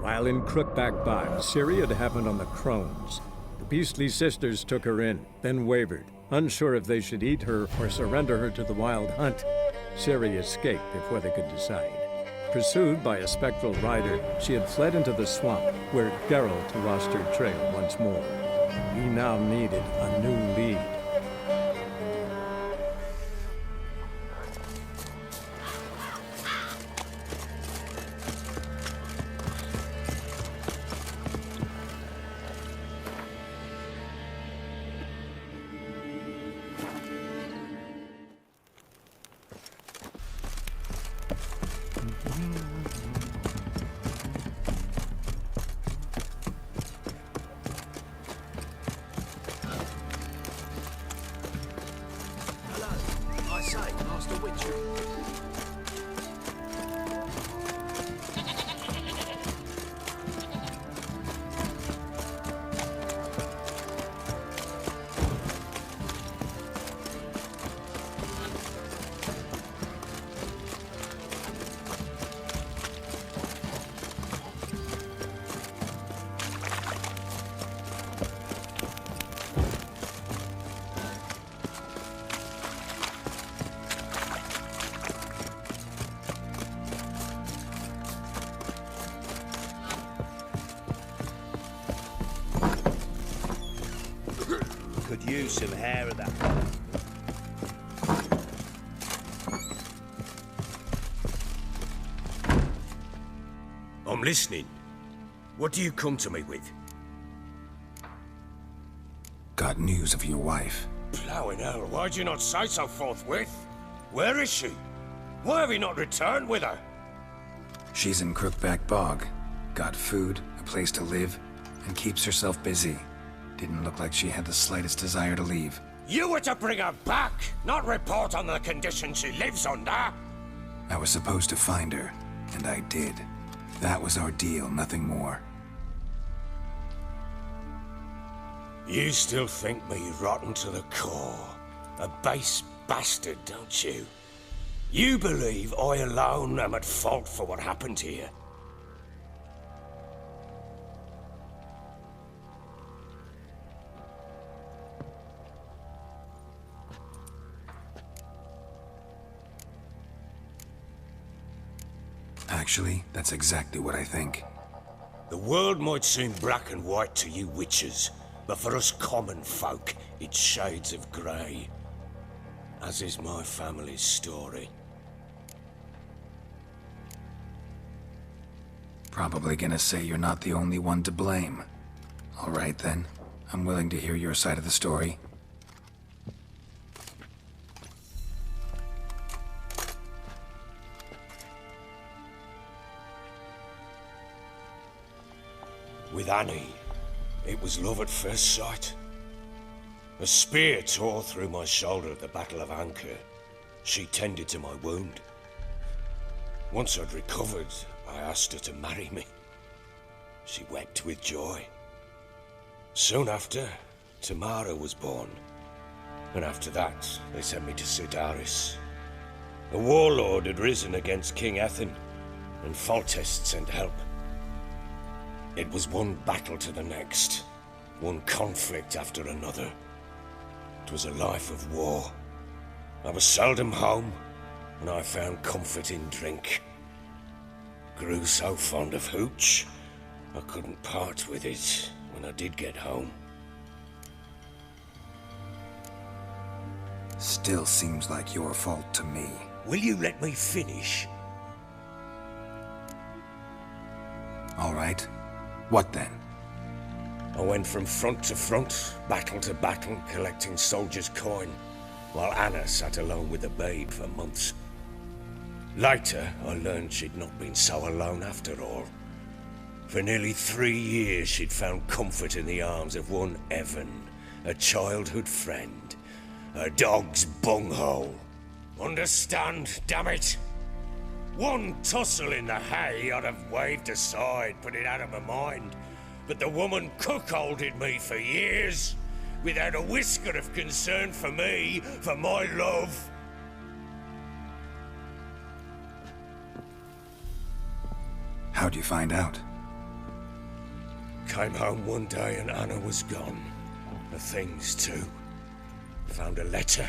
While in Crookback Bog, Ciri had happened on the crones. The beastly sisters took her in, then wavered, unsure if they should eat her or surrender her to the wild hunt. Ciri escaped before they could decide. Pursued by a spectral rider, she had fled into the swamp, where Geralt lost her trail once more. He now needed a new lead. Could use some hair of that. I'm listening. What do you come to me with? Got news of your wife. Plowing hell, why'd you not say so forthwith? Where is she? Why have you not returned with her? She's in Crookback Bog. Got food, a place to live, and keeps herself busy. Didn't look like she had the slightest desire to leave. You were to bring her back, not report on the conditions she lives under. I was supposed to find her, and I did. That was our deal, nothing more. You still think me rotten to the core. A base bastard, don't you? You believe I alone am at fault for what happened here. Actually, that's exactly what I think. The world might seem black and white to you witches, but for us common folk, it's shades of grey. As is my family's story. Probably gonna say you're not the only one to blame. All right then, I'm willing to hear your side of the story. With Annie, it was love at first sight. A spear tore through my shoulder at the Battle of Anchor. She tended to my wound. Once I'd recovered, I asked her to marry me. She wept with joy. Soon after, Tamara was born. And after that, they sent me to Sidaris. A warlord had risen against King Ethan, and Foltest sent help. It was one battle to the next, one conflict after another. It was a life of war. I was seldom home, and I found comfort in drink. Grew so fond of hooch, I couldn't part with it when I did get home. Still seems like your fault to me. Will you let me finish? All right. What then? I went from front to front, battle to battle, collecting soldiers' coin, while Anna sat alone with the babe for months. Later, I learned she'd not been so alone after all. For nearly 3 years, she'd found comfort in the arms of one Evan, a childhood friend, a dog's bunghole. Understand, damn it? One tussle in the hay I'd have waved aside, put it out of my mind. But the woman cuckolded me for years, without a whisker of concern for me, for my love. How'd you find out? Came home one day and Anna was gone. The things too. Found a letter.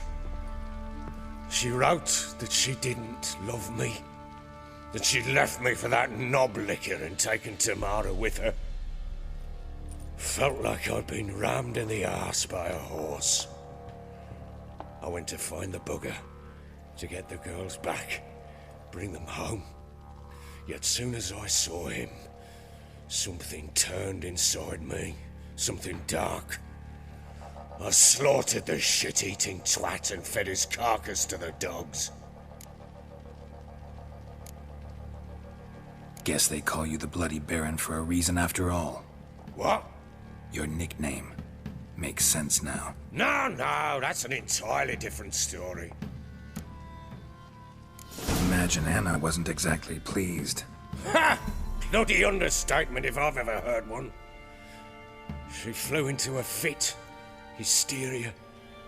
She wrote that she didn't love me. That she'd left me for that knob licker and taken Tamara with her. Felt like I'd been rammed in the arse by a horse. I went to find the bugger, to get the girls back, bring them home. Yet soon as I saw him, something turned inside me, something dark. I slaughtered the shit-eating twat and fed his carcass to the dogs. Guess they call you the Bloody Baron for a reason after all. What? Your nickname. Makes sense now. No, that's an entirely different story. Imagine Anna wasn't exactly pleased. Ha! Bloody understatement if I've ever heard one. She flew into a fit. Hysteria.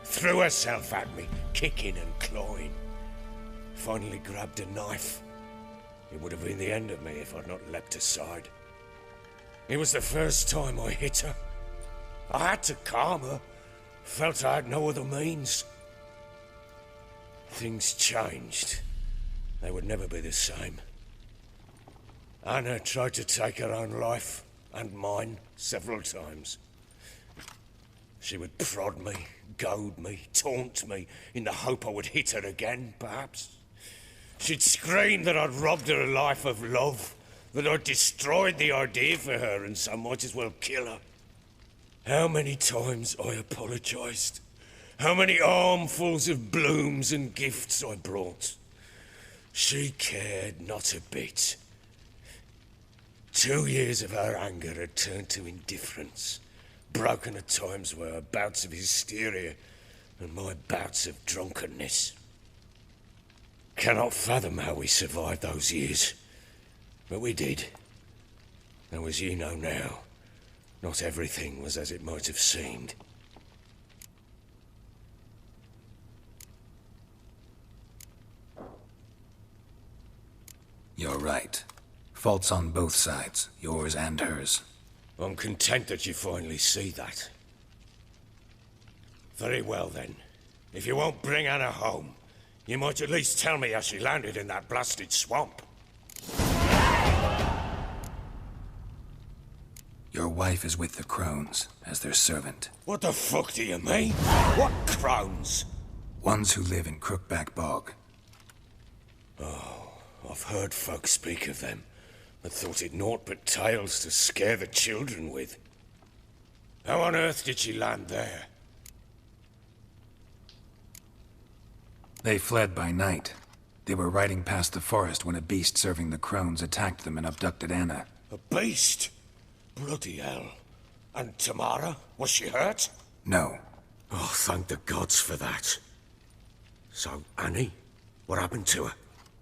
Threw herself at me, kicking and clawing. Finally grabbed a knife. It would have been the end of me if I'd not leapt aside. It was the first time I hit her. I had to calm her. Felt I had no other means. Things changed. They would never be the same. Anna tried to take her own life, and mine, several times. She would prod me, goad me, taunt me, in the hope I would hit her again, perhaps. She'd scream that I'd robbed her life of love, that I'd destroyed the idea for her, and so might as well kill her. How many times I apologized. How many armfuls of blooms and gifts I brought. She cared not a bit. 2 years of her anger had turned to indifference, broken at times by her bouts of hysteria and my bouts of drunkenness. Cannot fathom how we survived those years, but we did. Though as you know now, not everything was as it might have seemed. You're right. Faults on both sides, yours and hers. I'm content that you finally see that. Very well then. If you won't bring Anna home, you might at least tell me how she landed in that blasted swamp. Your wife is with the Crones, as their servant. What the fuck do you mean? What crones? Ones who live in Crookback Bog. Oh, I've heard folk speak of them, but thought it naught but tales to scare the children with. How on earth did she land there? They fled by night. They were riding past the forest when a beast serving the Crones attacked them and abducted Anna. A beast? Bloody hell. And Tamara? Was she hurt? No. Oh, thank the gods for that. So, Annie? What happened to her?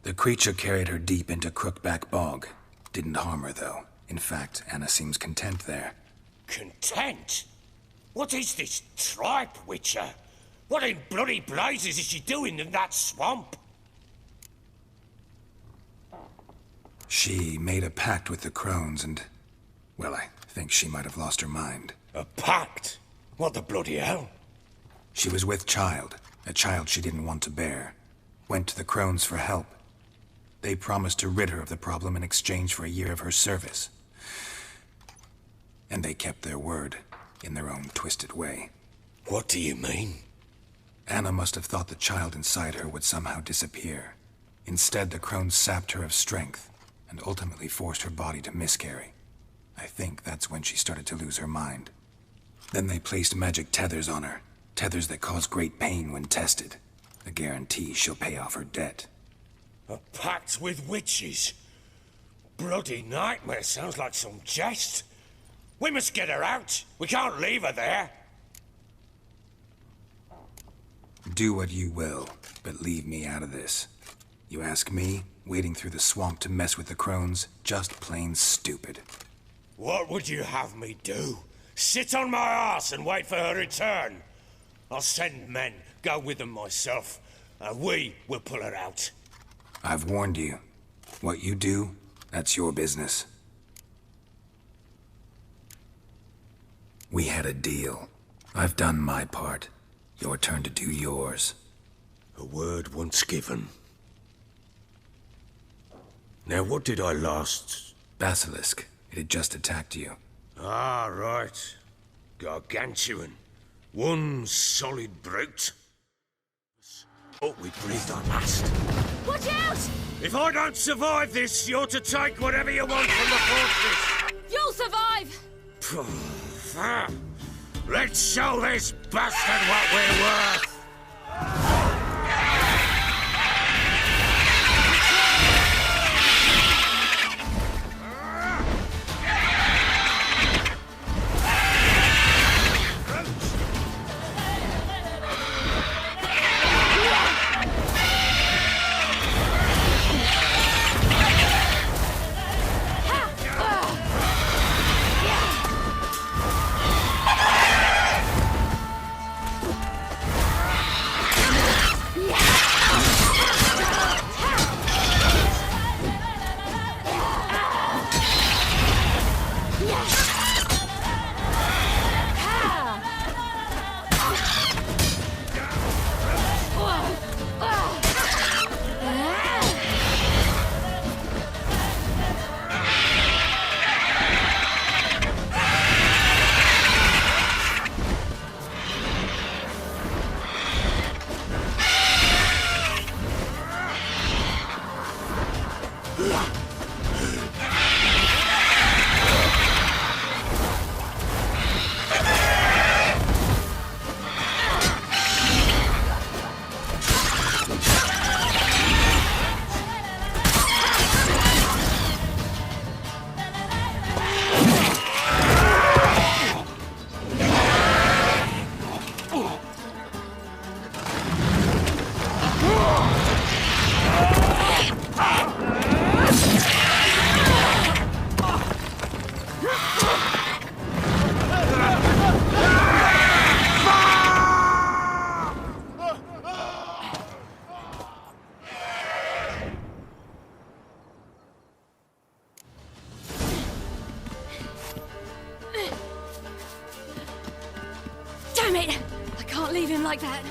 The creature carried her deep into Crookback Bog. Didn't harm her, though. In fact, Anna seems content there. Content? What is this tripe, Witcher? What in bloody blazes is she doing in that swamp? She made a pact with the Crones and... well, I think she might have lost her mind. A pact? What the bloody hell? She was with child, a child she didn't want to bear. Went to the Crones for help. They promised to rid her of the problem in exchange for a year of her service. And they kept their word, in their own twisted way. What do you mean? Anna must have thought the child inside her would somehow disappear. Instead, the Crones sapped her of strength, and ultimately forced her body to miscarry. I think that's when she started to lose her mind. Then they placed magic tethers on her, tethers that cause great pain when tested. A guarantee she'll pay off her debt. A pact with witches? Bloody nightmare, sounds like some jest. We must get her out. We can't leave her there. Do what you will, but leave me out of this. You ask me, wading through the swamp to mess with the Crones, just plain stupid. What would you have me do? Sit on my ass and wait for her return? I'll send men, go with them myself, and we will pull her out. I've warned you. What you do, that's your business. We had a deal. I've done my part. Your turn to do yours. A word once given. Now, what did I last... Basilisk. It had just attacked you. Ah, right. Gargantuan. One solid brute. But we breathed our last. Watch out! If I don't survive this, you're to take whatever you want from the fortress. You'll survive! Let's show this bastard what we're worth! Damn it! I can't leave him like that.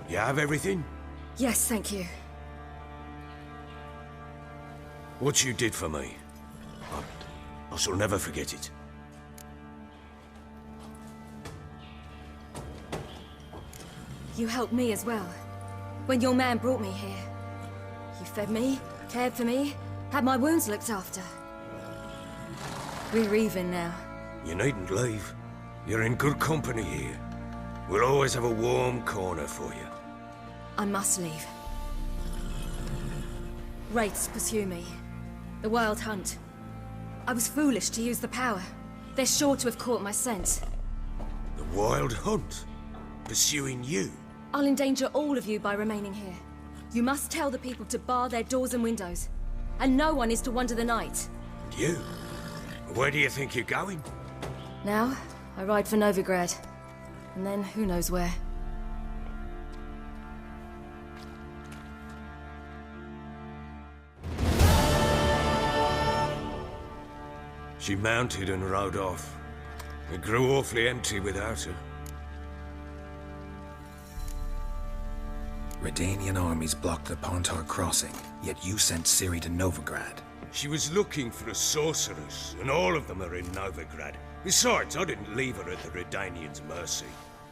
You have everything? Yes, thank you. What you did for me, I shall never forget it. You helped me as well. When your man brought me here. You fed me, cared for me, had my wounds looked after. We're even now. You needn't leave. You're in good company here. We'll always have a warm corner for you. I must leave. Wraiths pursue me. The Wild Hunt. I was foolish to use the power. They're sure to have caught my scent. The Wild Hunt? Pursuing you? I'll endanger all of you by remaining here. You must tell the people to bar their doors and windows. And no one is to wander the night. And you? Where do you think you're going? Now, I ride for Novigrad. And then, who knows where. She mounted and rode off. It grew awfully empty without her. Redanian armies blocked the Pontar crossing, yet you sent Ciri to Novigrad. She was looking for a sorceress, and all of them are in Novigrad. Besides, I didn't leave her at the Redanians' mercy.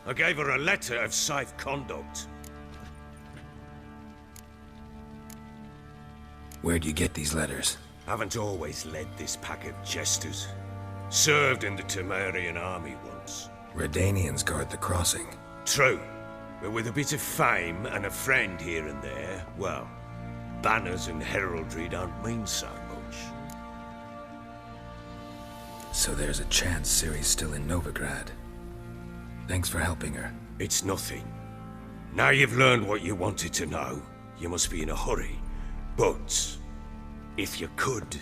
I gave her a letter of safe conduct. Where'd you get these letters? Haven't always led this pack of jesters. Served in the Temerian army once. Redanians guard the crossing. True, but with a bit of fame and a friend here and there, well, banners and heraldry don't mean so much. So there's a chance Ciri's still in Novigrad. Thanks for helping her. It's nothing. Now you've learned what you wanted to know, you must be in a hurry. But if you could...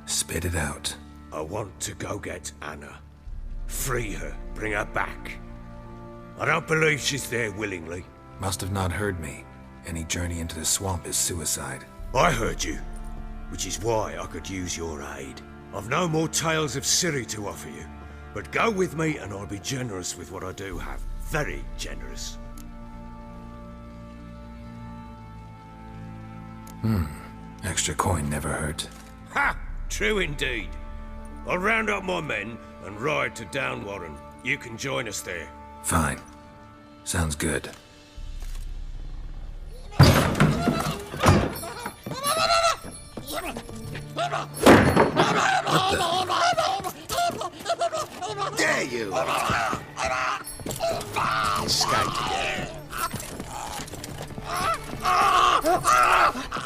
Spit it out. I want to go get Anna. Free her, bring her back. I don't believe she's there willingly. Must have not heard me. Any journey into the swamp is suicide. I heard you, which is why I could use your aid. I've no more tales of Ciri to offer you, but go with me and I'll be generous with what I do have. Very generous. Extra coin never hurt. Ha! True indeed. I'll round up my men and ride to Downwarren. You can join us there. Fine. Sounds good. There you are. Escaped again.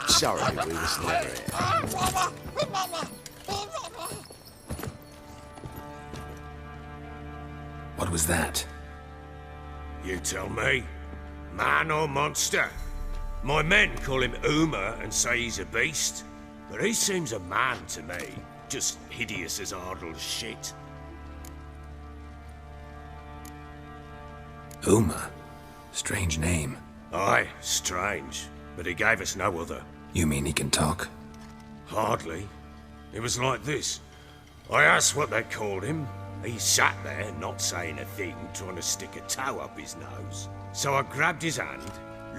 Sorry, we was never here. What was that? You tell me. Man or monster? My men call him Uma and say he's a beast, but he seems a man to me. Just hideous as Ardle's shit. Uma? Strange name. Aye, strange, but he gave us no other. You mean he can talk? Hardly. It was like this. I asked what they called him. He sat there, not saying a thing, trying to stick a toe up his nose. So I grabbed his hand,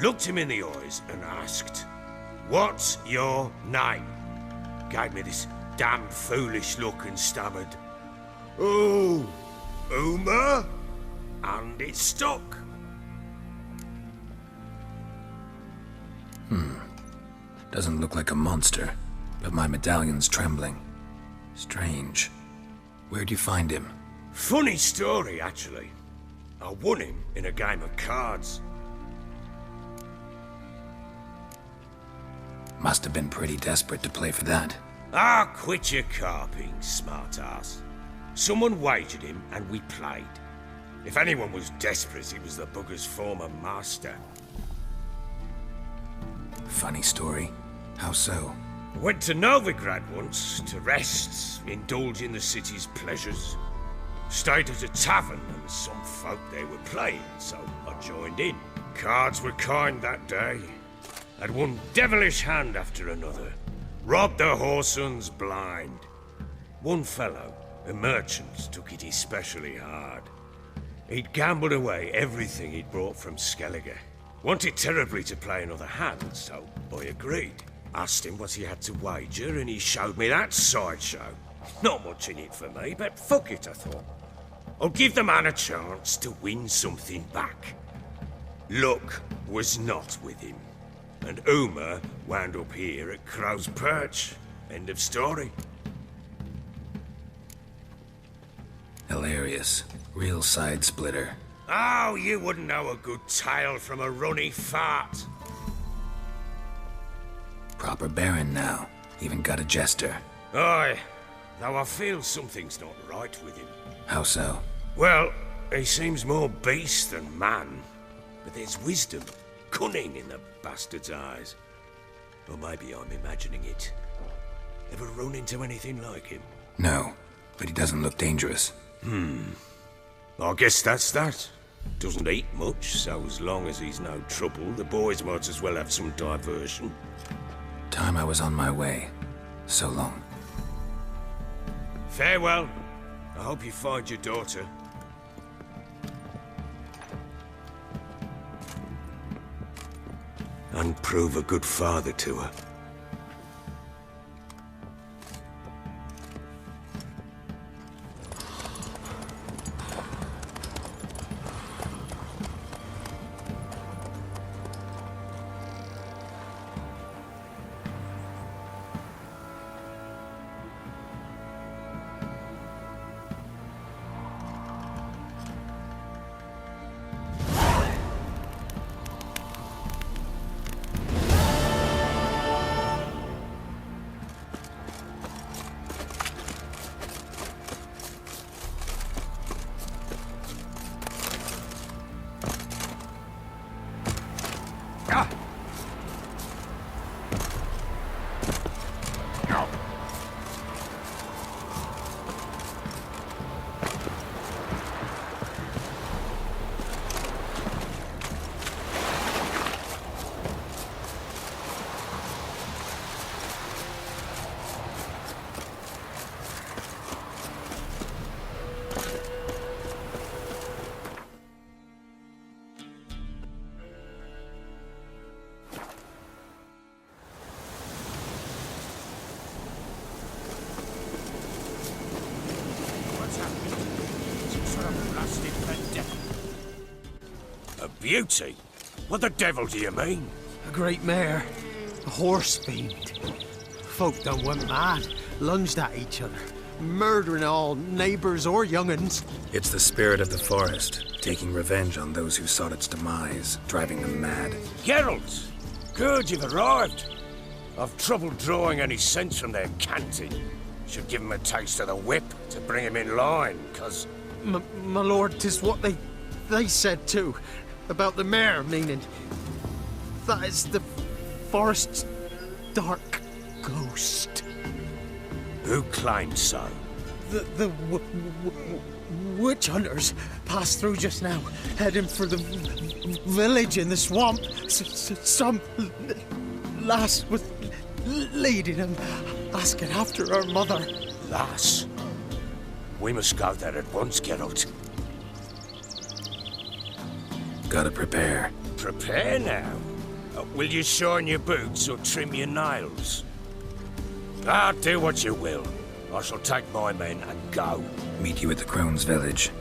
looked him in the eyes, and asked, "What's your name?" Gave me this damn foolish look and stammered, "Oh, Uma?" And it stuck. Doesn't look like a monster, but my medallion's trembling. Strange. Where'd you find him? Funny story, actually. I won him in a game of cards. Must have been pretty desperate to play for that. Ah, quit your carping, smartass. Someone wagered him and we played. If anyone was desperate, it was the bugger's former master. Funny story. How so? Went to Novigrad once to rest, indulge in the city's pleasures. Stayed at a tavern and some folk there were playing, so I joined in. Cards were kind that day. Had one devilish hand after another. Robbed the whoresons blind. One fellow, a merchant, took it especially hard. He'd gambled away everything he'd brought from Skellige. Wanted terribly to play another hand, so I agreed. Asked him what he had to wager, and he showed me that sideshow. Not much in it for me, but fuck it, I thought. I'll give the man a chance to win something back. Luck was not with him, and Uma wound up here at Crow's Perch. End of story. Hilarious. Real side splitter. Oh, you wouldn't know a good tale from a runny fart. Proper baron now. Even got a jester. Aye, though I feel something's not right with him. How so? Well, he seems more beast than man. But there's wisdom, cunning in the bastard's eyes. Or maybe I'm imagining it. Ever run into anything like him? No, but he doesn't look dangerous. I guess that's that. Doesn't eat much, so as long as he's no trouble, the boys might as well have some diversion. Time I was on my way. So long. Farewell. I hope you find your daughter. And prove a good father to her. A beauty? What the devil do you mean? A great mare. A horse fiend. Folk done went mad, lunged at each other, murdering all neighbors or young'uns. It's the spirit of the forest, taking revenge on those who sought its demise, driving them mad. Geralt! Good, you've arrived. I've trouble drawing any sense from their canting. Should give him a taste of the whip to bring him in line, 'cause... My lord, 'tis what they said too. About the mare, meaning... That is the forest's dark ghost. Who claimed so? The witch hunters passed through just now, heading for the village in the swamp. Some lass was leading them, asking after her mother. Lass? We must go there at once, Geralt. Gotta prepare. Prepare now? Will you shine your boots or trim your nails? Do what you will. I shall take my men and go. Meet you at the Crone's village.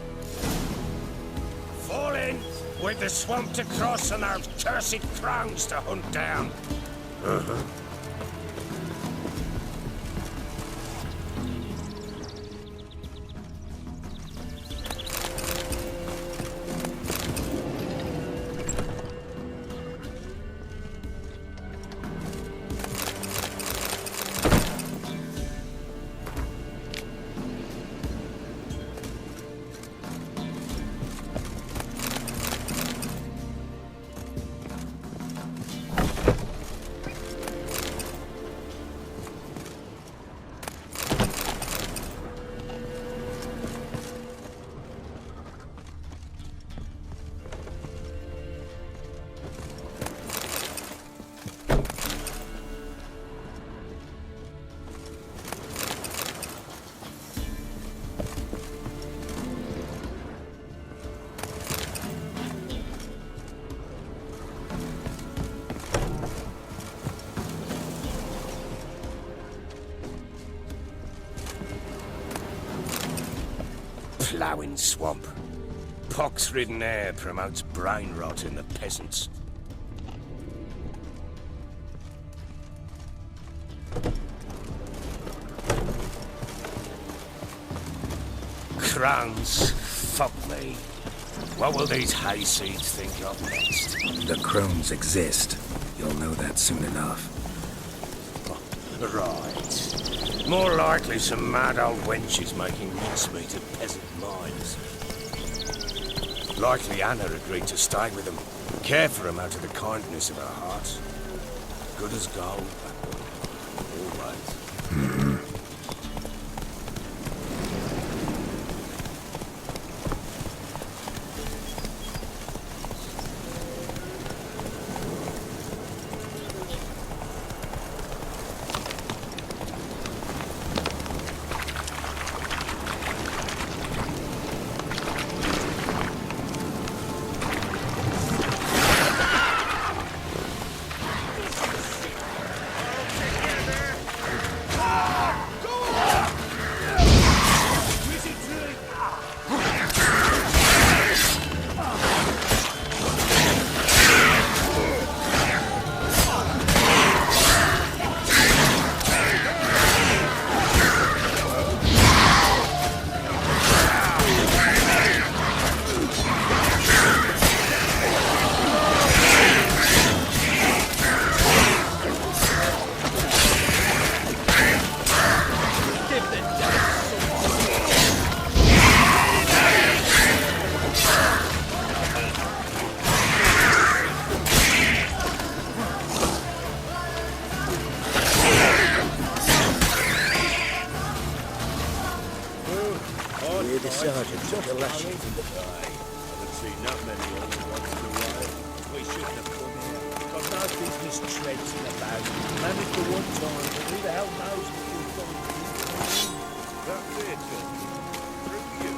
Fall in! With the swamp to cross and our cursed crones to hunt down. Ploughing swamp. Pox-ridden air promotes brain rot in the peasants. Crowns, fuck me. What will these hayseeds think of next? The Crones exist. You'll know that soon enough. Right. More likely some mad old wenches making mincemeat at peasant mines. Likely Anna agreed to stay with them, care for them out of the kindness of her heart. Good as gold, that one. Always. The sergeant took a lashing. Haven't seen that many old ones in a while. We shouldn't have come here. Got no business traipsing about. Managed for one time, but who the hell knows what you'll find. That's it, through you.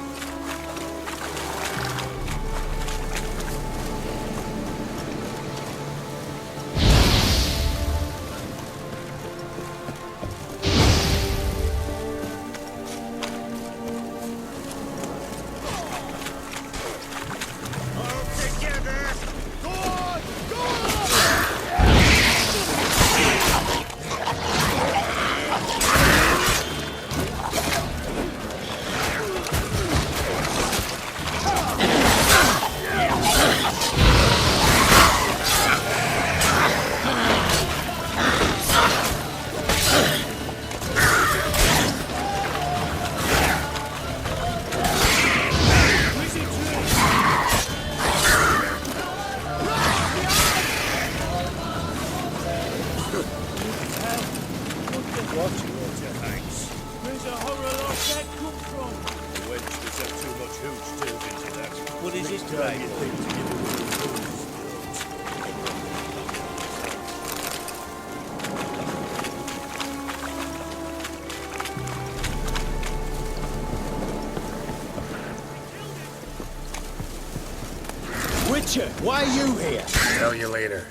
Why are you here? Tell you later.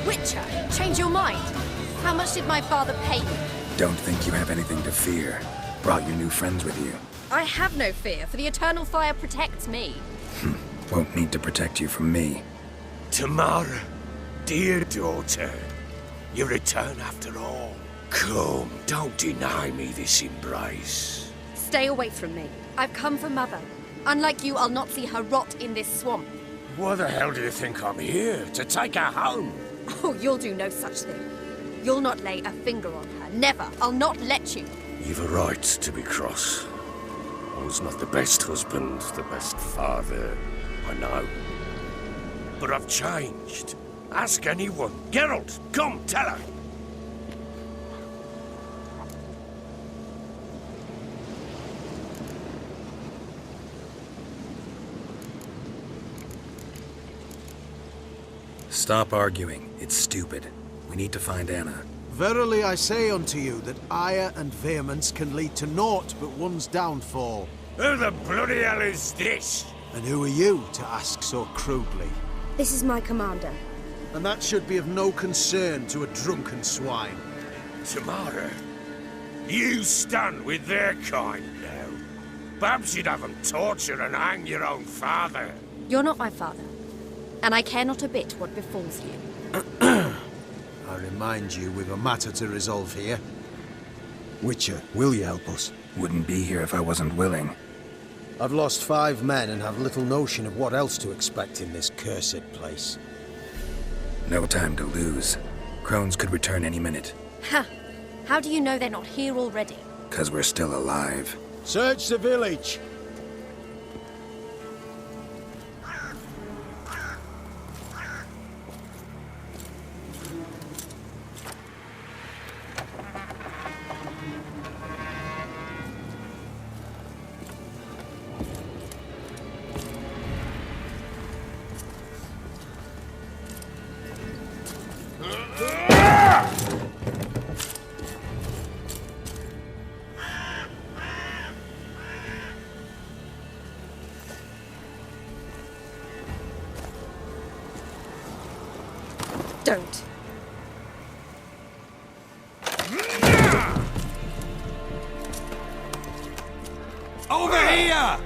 Witcher, change your mind. How much did my father pay you? Don't think you have anything to fear. Brought your new friends with you. I have no fear, for the eternal fire protects me. Won't need to protect you from me. Tamara, dear daughter, you return after all. Come, don't deny me this embrace. Stay away from me. I've come for Mother. Unlike you, I'll not see her rot in this swamp. Why the hell do you think I'm here? To take her home? Oh, you'll do no such thing. You'll not lay a finger on her. Never. I'll not let you. You've a right to be cross. I was not the best husband, the best father, I know. But I've changed. Ask anyone. Geralt, come, tell her. Stop arguing. It's stupid. We need to find Anna. Verily I say unto you that ire and vehemence can lead to naught but one's downfall. Who the bloody hell is this? And who are you to ask so crudely? This is my commander. And that should be of no concern to a drunken swine. Tamara, you stand with their kind now. Perhaps you'd have them torture and hang your own father. You're not my father. And I care not a bit what befalls you. I remind you we've a matter to resolve here. Witcher, will you help us? Wouldn't be here if I wasn't willing. I've lost 5 men and have little notion of what else to expect in this cursed place. No time to lose. Crones could return any minute. Ha! How do you know they're not here already? 'Cause we're still alive. Search the village! Don't. Over here!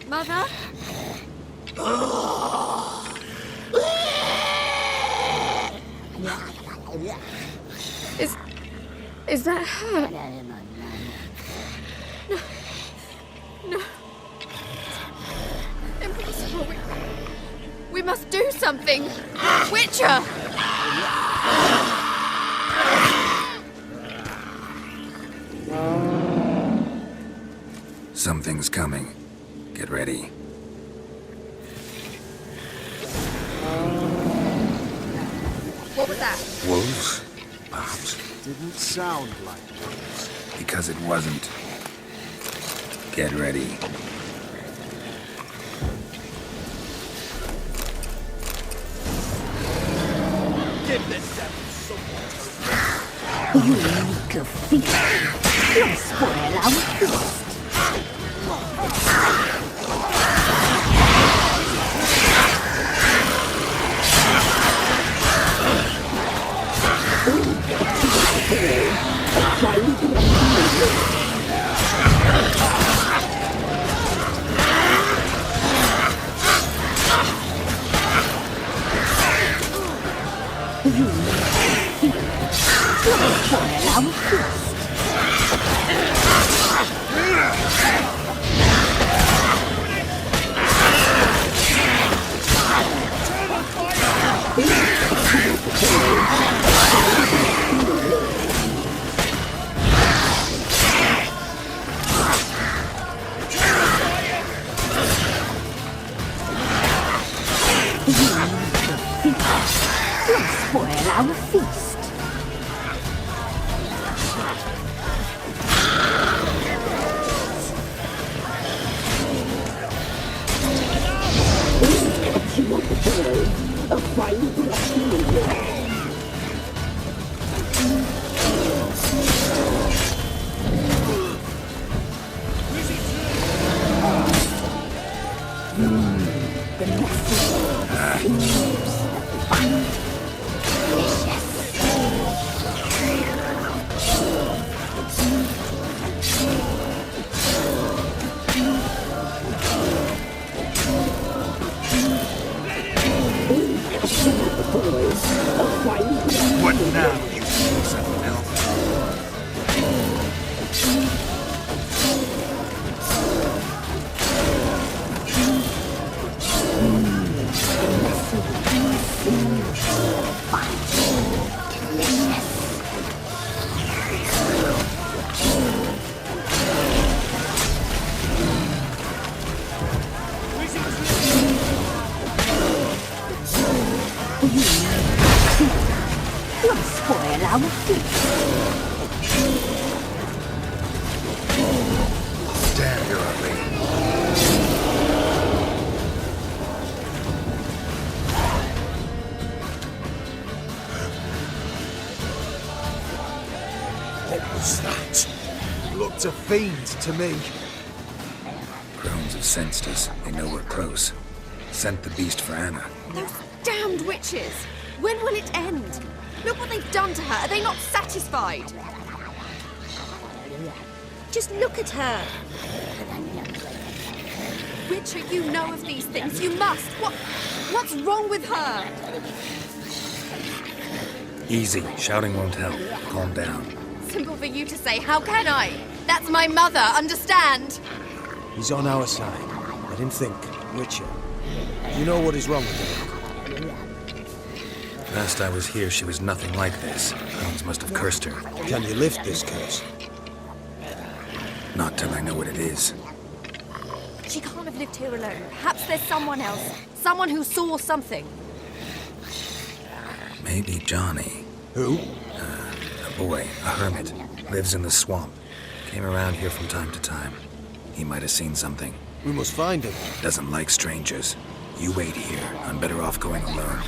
Mother? Is that her? No. Impossible. We must do something. Witcher! Something's coming. Get ready. What was that? Wolves? Perhaps. Didn't sound like wolves. Because it wasn't. Get ready. Give this devil some You make a feast. You'll spoil our feast. Spoil our feast. What now, you piece of filth? It's a fiend to me. Crones have sensed us. They know we're close. Sent the beast for Anna. Those damned witches! When will it end? Look what they've done to her. Are they not satisfied? Just look at her. Witcher, you know of these things. You must. What's wrong with her? Easy. Shouting won't help. Calm down. Simple for you to say. How can I? That's my mother. Understand? He's on our side. Let him think. Witcher. You know what is wrong with her? Last I was here, she was nothing like this. Crones must have cursed her. Can you lift this curse? Not till I know what it is. She can't have lived here alone. Perhaps there's someone else. Someone who saw something. Maybe Johnny. Who? A boy, a hermit. Lives in the swamp. Came around here from time to time. He might have seen something. We must find him. Doesn't like strangers. You wait here. I'm better off going alone.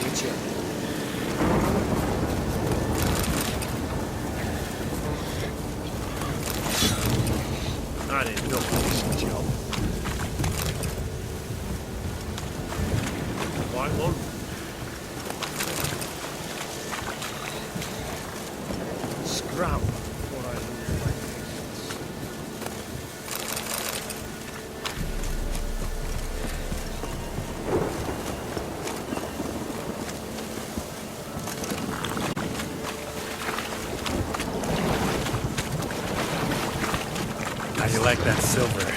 Witcher. Not enough of this job. Right one. Scrap before I lose my patience. How do you like that silver?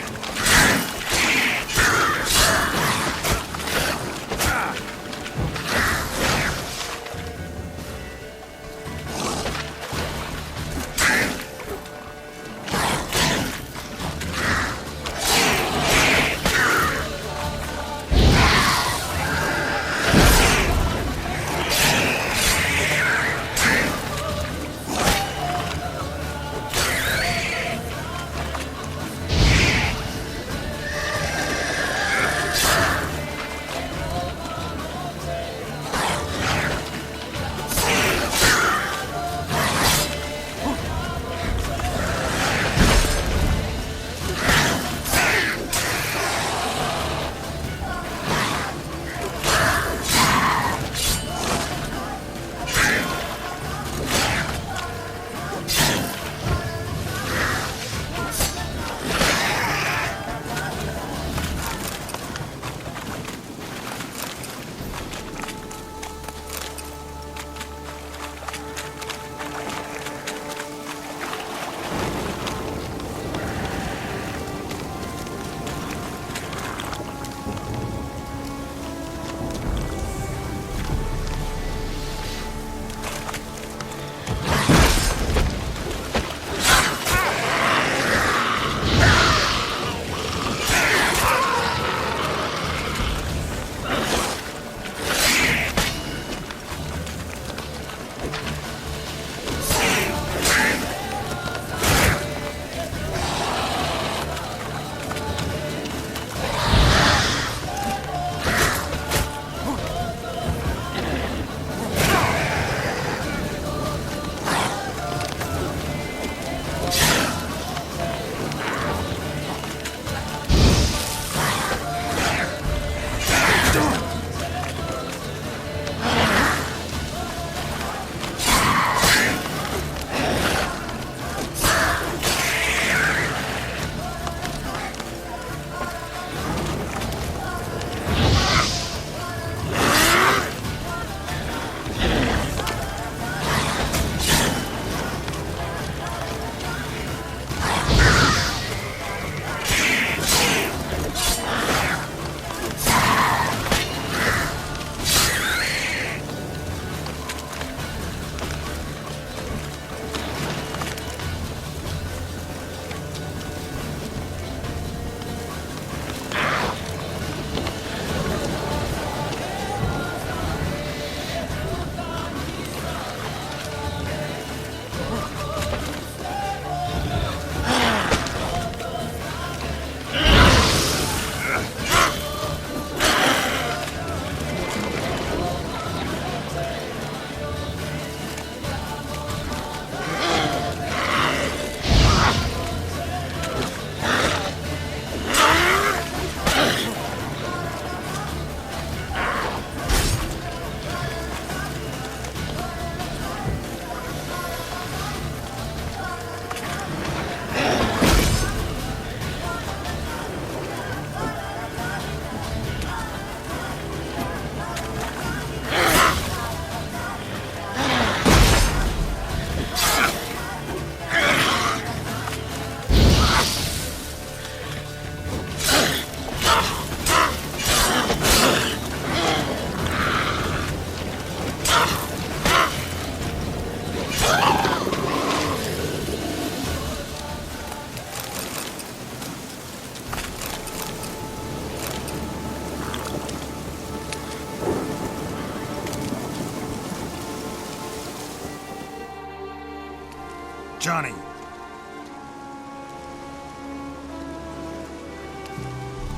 Johnny!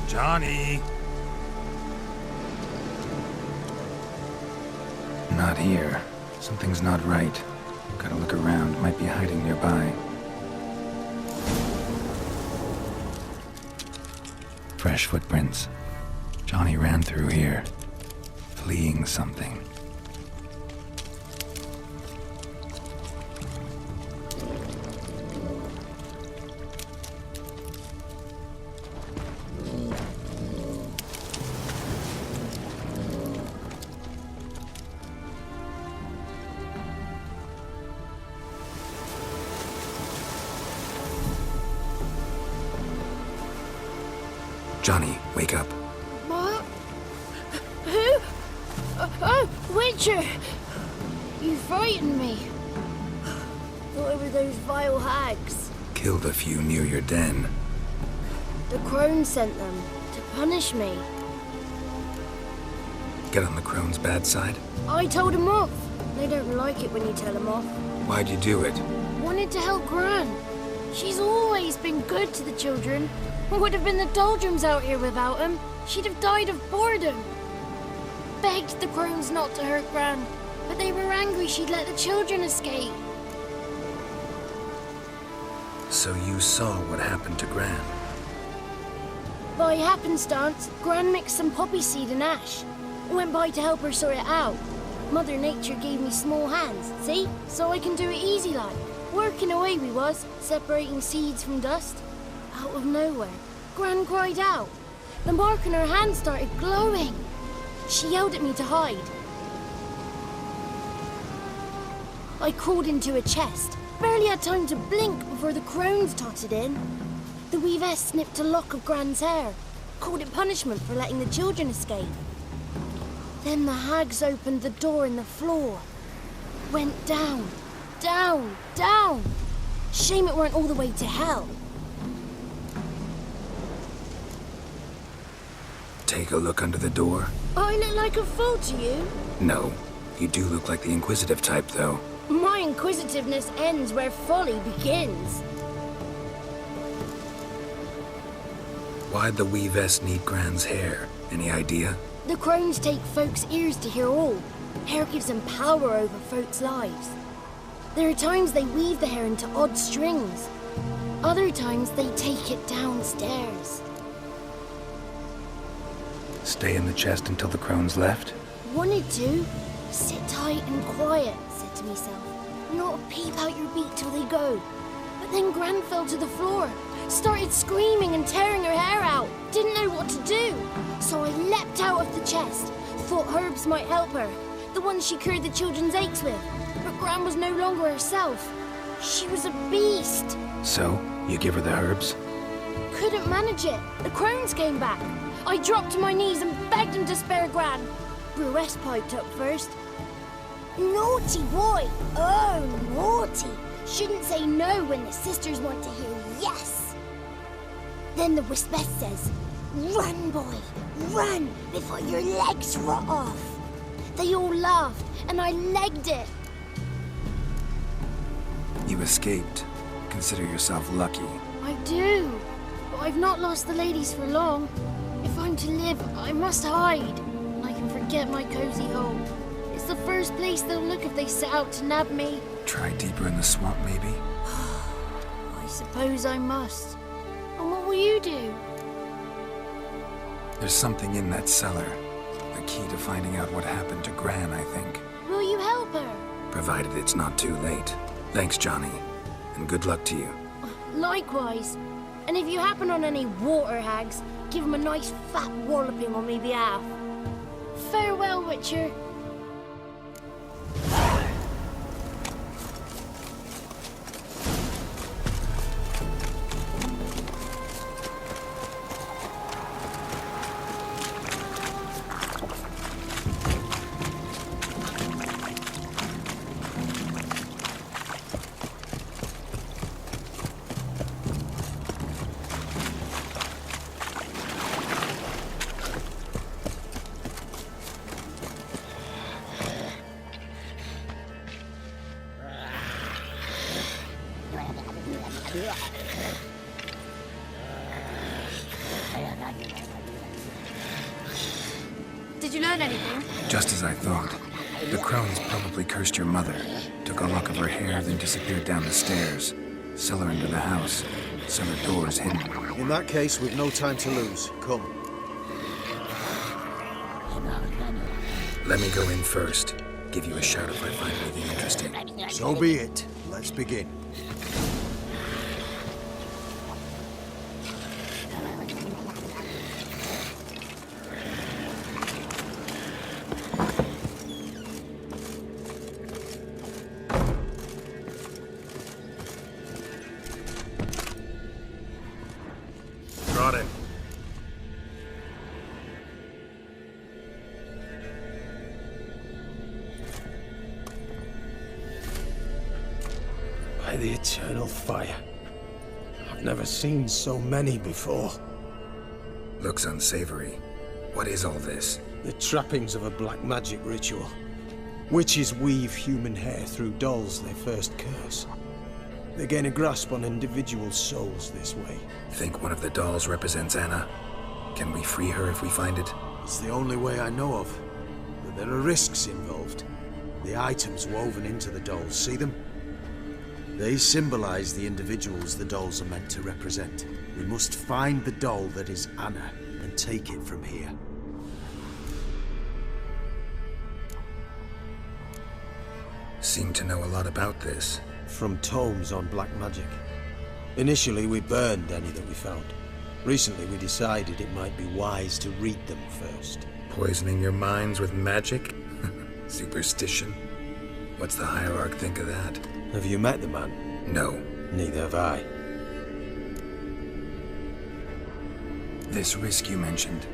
Johnny! Not here. Something's not right. Gotta look around. Might be hiding nearby. Fresh footprints. Johnny ran through here, fleeing something. Johnny, wake up. What? Who? Oh, Witcher! You frightened me. Thought it were those vile hags. Killed a few near your den. The crone sent them to punish me. Get on the crone's bad side? I told them off. They don't like it when you tell them off. Why'd you do it? Wanted to help Gran. She's always been good to the children. Would have been the doldrums out here without him. She'd have died of boredom. Begged the crones not to hurt Gran, but they were angry she'd let the children escape. So you saw what happened to Gran? By happenstance, Gran mixed some poppy seed and ash. Went by to help her sort it out. Mother Nature gave me small hands, see? So I can do it easy like. Working away we was, separating seeds from dust. Out of nowhere, Gran cried out. The mark on her hand started glowing. She yelled at me to hide. I crawled into a chest. Barely had time to blink before the crones totted in. The weavess snipped a lock of Gran's hair. Called it punishment for letting the children escape. Then the hags opened the door in the floor. Went down, down, down. Shame it weren't all the way to hell. Take a look under the door? I look like a fool to you? No. You do look like the inquisitive type, though. My inquisitiveness ends where folly begins. Why'd the weavess need Gran's hair? Any idea? The crones take folks' ears to hear all. Hair gives them power over folks' lives. There are times they weave the hair into odd strings. Other times they take it downstairs. Stay in the chest until the crones left? Wanted to. Sit tight and quiet, said to myself. Not peep out your beak till they go. But then Gran fell to the floor. Started screaming and tearing her hair out. Didn't know what to do. So I leapt out of the chest. Thought herbs might help her. The ones she cured the children's aches with. But Gran was no longer herself. She was a beast. So, you give her the herbs? Couldn't manage it. The crones came back. I dropped to my knees and begged him to spare Gran. Brewess piped up first. Naughty boy! Oh, naughty! Shouldn't say no when the sisters want to hear yes. Then the Wispess says, run, boy, run before your legs rot off. They all laughed and I legged it. You escaped. Consider yourself lucky. I do, but I've not lost the ladies for long. If I'm to live, I must hide. I can forget my cozy home. It's the first place they'll look if they set out to nab me. Try deeper in the swamp, maybe? I suppose I must. And what will you do? There's something in that cellar. The key to finding out what happened to Gran, I think. Will you help her? Provided it's not too late. Thanks, Johnny. And good luck to you. Likewise. And if you happen on any water hags, give them a nice fat walloping on me behalf. Farewell, Witcher. Did you learn anything? Just as I thought. The crones probably cursed your mother, took a lock of her hair, then disappeared down the stairs. Sell her into the house. Cellar doors hidden. In that case, we've no time to lose. Come. Let me go in first. Give you a shout if I find anything interesting. So be it. Let's begin. Brought in. By the eternal fire. I've never seen so many before. Looks unsavory. What is all this? The trappings of a black magic ritual. Witches weave human hair through dolls they first curse. They gain a grasp on individual souls this way. Think one of the dolls represents Anna? Can we free her if we find it? It's the only way I know of. But there are risks involved. The items woven into the dolls, see them? They symbolize the individuals the dolls are meant to represent. We must find the doll that is Anna and take it from here. Seem to know a lot about this. From tomes on black magic. Initially, we burned any that we found. Recently, we decided it might be wise to read them first. Poisoning your minds with magic? Superstition? What's the hierarch think of that? Have you met the man? No. Neither have I. This risk you mentioned.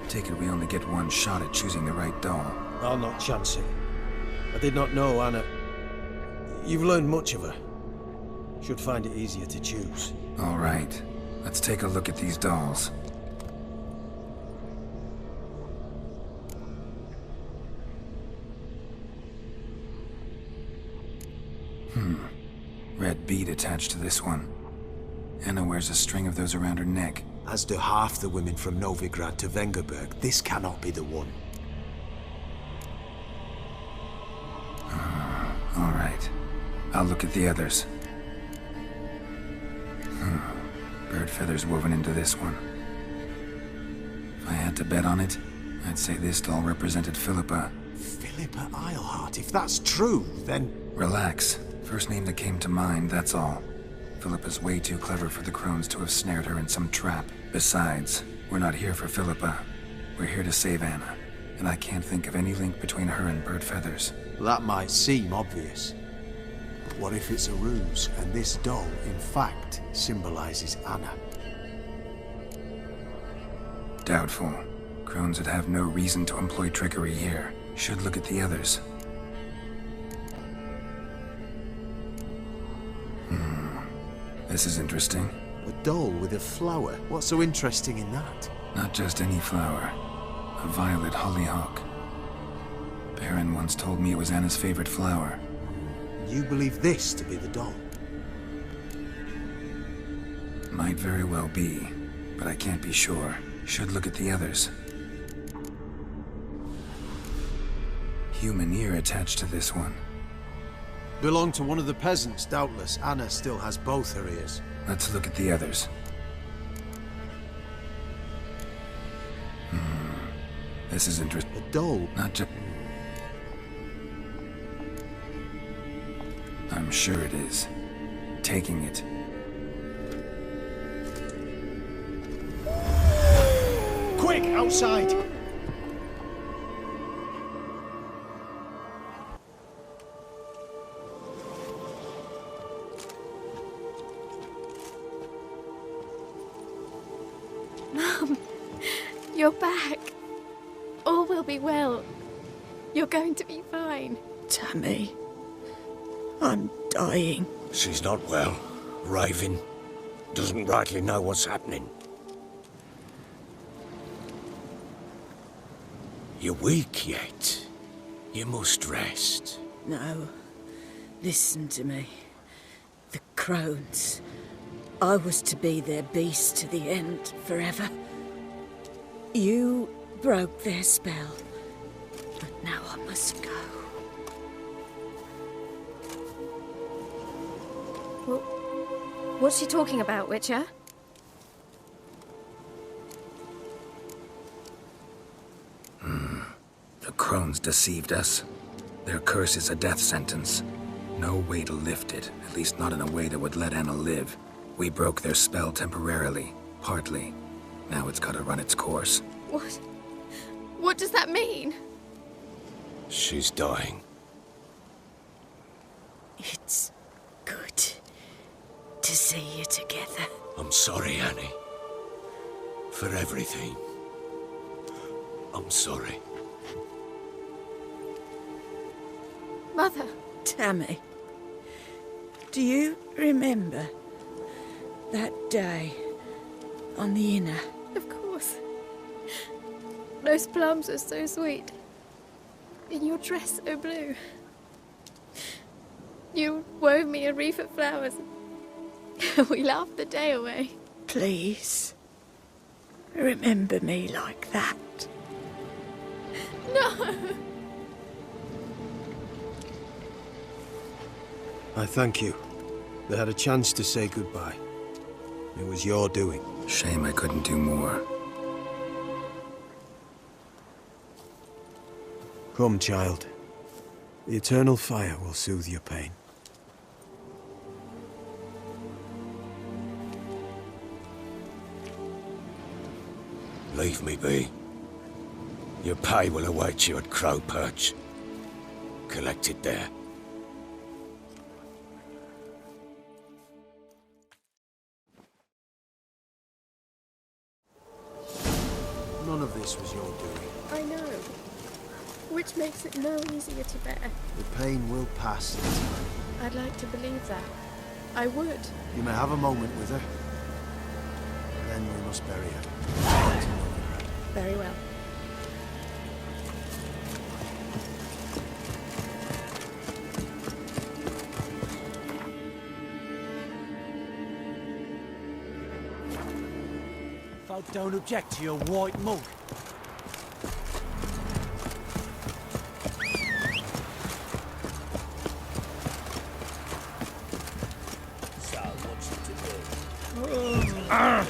Take it we only get one shot at choosing the right doll. I'll not chance it. I did not know Anna. You've learned much of her. Should find it easier to choose. All right. Let's take a look at these dolls. Red bead attached to this one. Anna wears a string of those around her neck. As do half the women from Novigrad to Vengerberg. This cannot be the one. All right. I'll look at the others. Bird feathers woven into this one. If I had to bet on it, I'd say this doll represented Philippa. Philippa Eilhart, if that's true, then... Relax. First name that came to mind, that's all. Philippa's way too clever for the crones to have snared her in some trap. Besides, we're not here for Philippa. We're here to save Anna. And I can't think of any link between her and bird feathers. That might seem obvious. But what if it's a ruse, and this doll, in fact, symbolizes Anna? Doubtful. Crones would have no reason to employ trickery here. Should look at the others. This is interesting. A doll with a flower. What's so interesting in that? Not just any flower. A violet hollyhock. Baron once told me it was Anna's favorite flower. You believe this to be the doll? Might very well be, but I can't be sure. Should look at the others. Human ear attached to this one. Belonged to one of the peasants, doubtless. Anna still has both her ears. Let's look at the others. This is interesting. A doll? Not just... I'm sure it is. Taking it. Quick, outside! Mum, you're back. All will be well. You're going to be fine. Tammy, I'm dying. She's not well. Raving. Doesn't rightly know what's happening. You're weak yet. You must rest. No, listen to me. The crones. I was to be their beast to the end, forever. You broke their spell, but now I must go. Well, what's she talking about, Witcher? The crones deceived us. Their curse is a death sentence. No way to lift it, at least not in a way that would let Anna live. We broke their spell temporarily, partly. Now it's gotta run its course. What? What does that mean? She's dying. It's good to see you together. I'm sorry, Annie. For everything. I'm sorry. Mother. Tammy, do you remember that day on the Inner? Of course. Those plums are so sweet. And your dress so blue. You wove me a wreath of flowers. We laughed the day away. Please, remember me like that. No! I thank you. They had a chance to say goodbye. It was your doing. Shame I couldn't do more. Come, child. The eternal fire will soothe your pain. Leave me be. Your pay will await you at Crow Perch. Collect it there. None of this was your doing. I know. Which makes it no easier to bear. The pain will pass in time. I'd like to believe that. I would. You may have a moment with her. Then we must bury her. Very well. Folk don't object to your white mug. So, what's it to do? Right.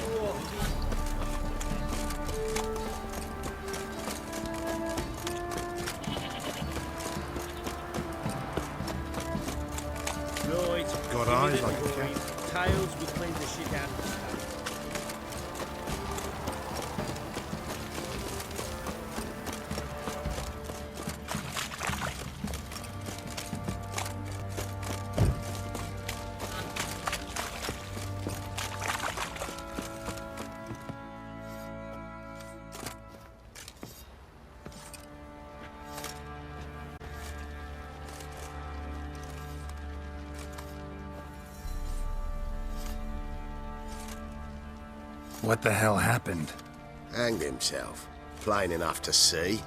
Got eyes like a cat. Tails, we clean the shit out of the stuff. What the hell happened? Hanged himself. Plain enough to see.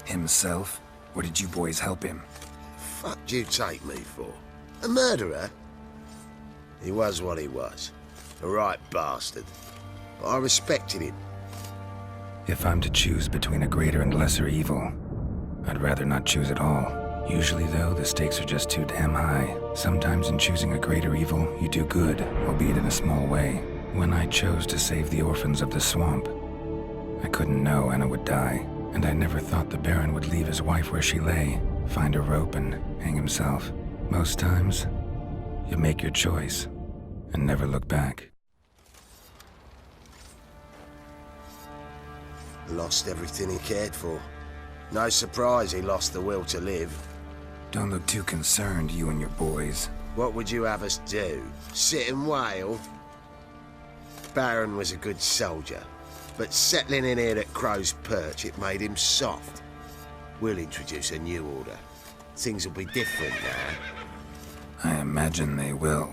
Himself? Or did you boys help him? Fuck'd you take me for? A murderer? He was what he was. A right bastard. But I respected him. If I'm to choose between a greater and lesser evil, I'd rather not choose at all. Usually, though, the stakes are just too damn high. Sometimes in choosing a greater evil, you do good, albeit in a small way. When I chose to save the orphans of the swamp, I couldn't know Anna would die, and I never thought the Baron would leave his wife where she lay, find a rope and hang himself. Most times, you make your choice and never look back. Lost everything he cared for. No surprise he lost the will to live. Don't look too concerned, you and your boys. What would you have us do? Sit and wail? Baron was a good soldier, but settling in here at Crow's Perch, it made him soft. We'll introduce a new order. Things will be different now. I imagine they will.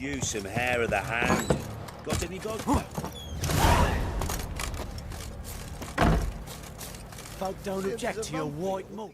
you some hair of the hand. Got any vodka? Folk don't object to your white mug.